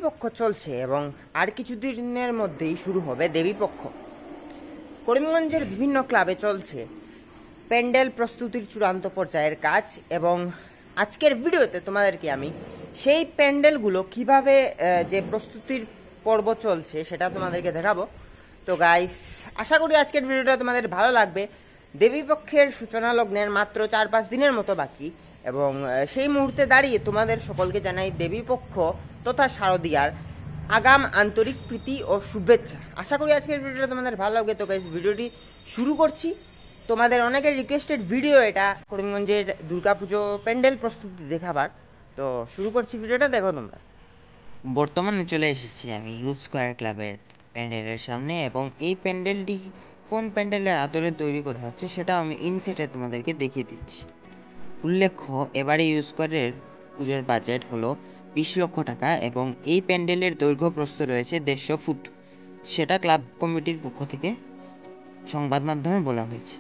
দেবীপক্ষ চলছে এবং আর কিছুদিনের মধ্যেই শুরু হবে দেবীপক্ষ। করিমগঞ্জের বিভিন্ন ক্লাবে চলছে প্যান্ডেল প্রস্তুতির চূড়ান্ত পর্যায়ের কাজ এবং আজকের ভিডিওতে তোমাদেরকে আমি সেই প্যান্ডেলগুলো কিভাবে যে প্রস্তুতির পর্ব চলছে সেটা তোমাদেরকে দেখাবো। তো গাইস, আশা করি আজকের ভিডিওটা তোমাদের ভালো লাগবে। দেবীপক্ষের সূচনা লগ্নের মাত্র 4-5 দিনের মতো বাকি এবং সেই মুহূর্তে দাঁড়িয়ে তোমাদের সকলকে জানাই দেবীপক্ষ তথা শারদীয়ার আগাম আন্তরিক প্রীতি ও শুভেচ্ছা। আশা করি আজকের ভিডিওটা তোমাদের ভালো লাগবে। তো গাইস, ভিডিওটি শুরু করছি। তোমাদের অনেকের রিকোয়েস্টেড ভিডিও এটা, করিমগঞ্জের দুর্গাপুজো প্যান্ডেল প্রস্তুতি দেখাবার। তো শুরু করছি ভিডিওটা, দেখো তোমরা। বর্তমানে চলে এসেছি আমি ইউ স্কোয়ার ক্লাবের প্যান্ডেলের সামনে এবং এই প্যান্ডেলটি কোন প্যান্ডেলের আদলে তৈরি করা হচ্ছে সেটা আমি ইনসেটে তোমাদেরকে দেখিয়ে দিচ্ছি। উল্লেখ্য, এবারে ইউ স্কোয়ারের পুজোর বাজেট হলো 20 লক্ষ টাকা এবং এই প্যান্ডেলের দৈর্ঘ্য প্রস্থ রয়েছে 150 ফুট। সেটা ক্লাব কমিটির পক্ষ থেকে সংবাদ মাধ্যমে বলা হয়েছে।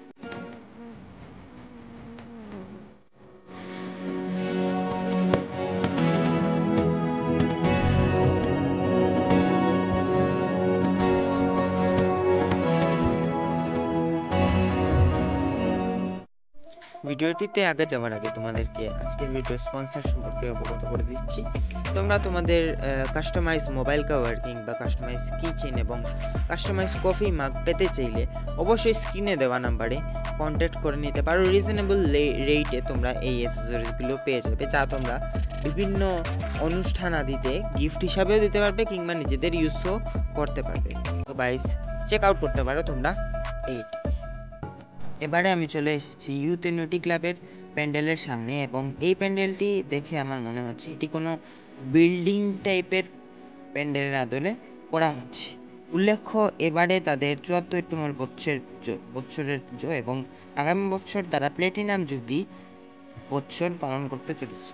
ভিডিওটিতে আগে যাওয়ার আগে তোমাদেরকে আজকের ভিডিও স্পন্সর সম্পর্কে অবগত করে দিচ্ছি। তোমরা তোমাদের কাস্টমাইজ মোবাইল কভার কিংবা কাস্টমাইজ কিচেন এবং কাস্টমাইজ কফি মাগ পেতে চাইলে অবশ্যই স্ক্রিনে দেওয়া নাম্বারে কন্ট্যাক্ট করে নিতে পারো। রিজনেবল রেটে তোমরা এই অ্যাক্সেসরিজগুলো পেয়ে যাবে, যা তোমরা বিভিন্ন অনুষ্ঠান আদিতে গিফট হিসাবেও দিতে পারবে কিংবা নিজেদের ইউজও করতে পারবে। তো গাইস, চেক আউট করতে পারো তোমরা এই। এবারে আমি চলে এসেছি ইউথ ইউনিটি ক্লাবের প্যান্ডেলের সামনে এবং এই প্যান্ডেলটি দেখে আমার মনে হচ্ছে এটি কোনো বিল্ডিং টাইপের প্যান্ডেলের আদলে করা হচ্ছে। উল্লেখ্য, এবারে তাদের 74তম বৎসরের পুজো এবং আগামী বছর তারা প্ল্যাটিনাম জুবলি বৎসর পালন করতে চলেছে।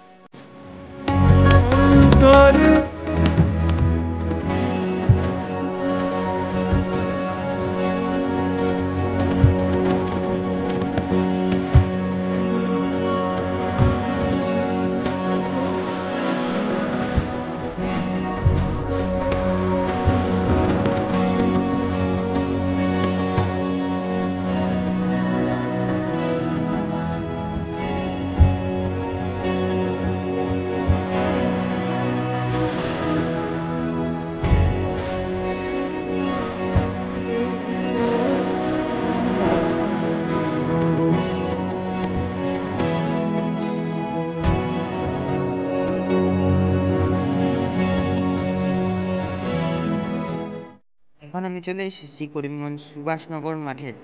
এখন আমি চলে এসেছি করিমগঞ্জ সুভাষনগর মাঠের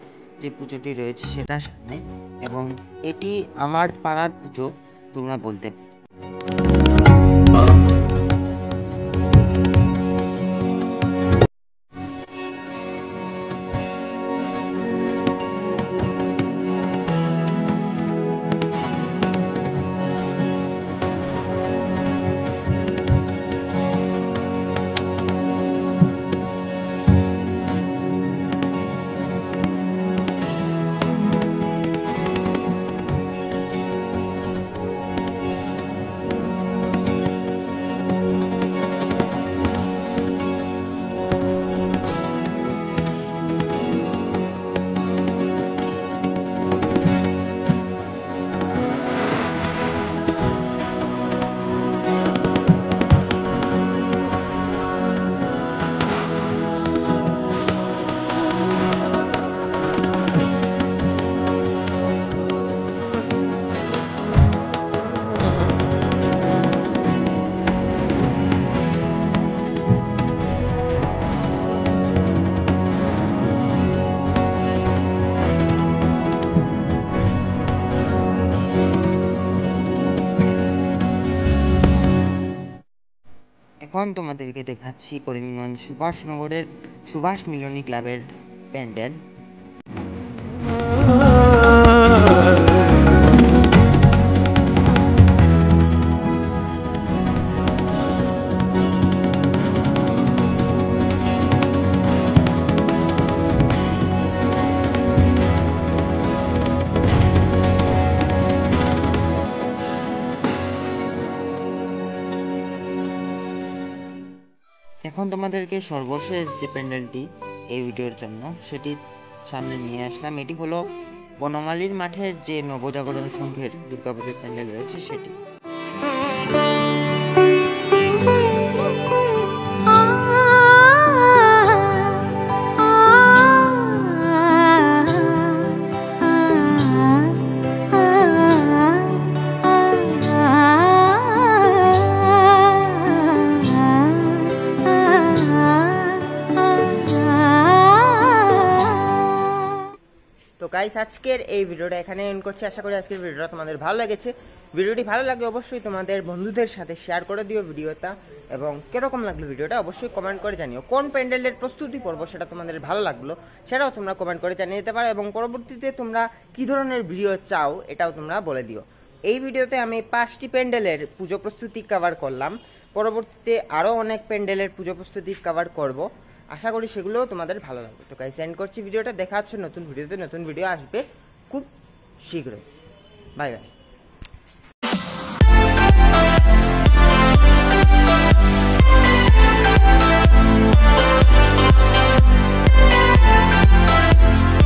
যে পুজোটি রয়েছে সেটার সামনে এবং এটি আমার পাড়ার পুজো তোমরা বলতে। এখন তোমাদেরকে দেখাচ্ছি করিমগঞ্জ সুভাষনগরের সুভাষ মিলনী ক্লাবের প্যান্ডেল। এখন তোমাদেরকে সর্বশেষ যে প্যান্ডেলটি এই ভিডিওর জন্য সেটি সামনে নিয়ে আসলাম। এটি হলো বনমালীর মাঠের যে নবজাগরণ সংঘের দুর্গাপুজোর প্যান্ডেল রয়েছে সেটি। তো গাইস, আজকের এই ভিডিওটা এখানে এন্ড করছি। আশা করি আজকের ভিডিওটা তোমাদের ভালো লেগেছে। ভিডিওটি ভালো লাগলে অবশ্যই তোমাদের বন্ধুদের সাথে শেয়ার করে দিও ভিডিওটা, এবং কিরকম লাগলো ভিডিওটা অবশ্যই কমেন্ট করে জানিও। কোন প্যান্ডেলের প্রস্তুতি পর্ব সেটা তোমাদের ভালো লাগলো সেটাও তোমরা কমেন্ট করে জানিয়ে দিতে পারো, এবং পরবর্তীতে তোমরা কী ধরনের ভিডিও চাও এটাও তোমরা বলে দিও। এই ভিডিওতে আমি 5টি প্যান্ডেলের পুজো প্রস্তুতি কভার করলাম। পরবর্তীতে আরও অনেক প্যান্ডেলের পুজো প্রস্তুতি কভার করব। আশা করি সেগুলোও তোমাদের ভালো লাগবে। তো গাইস, সেন্ড করছি ভিডিওটা। দেখা হচ্ছে নতুন ভিডিওতে। নতুন ভিডিও আসবে খুব শীঘ্রই। Bye bye.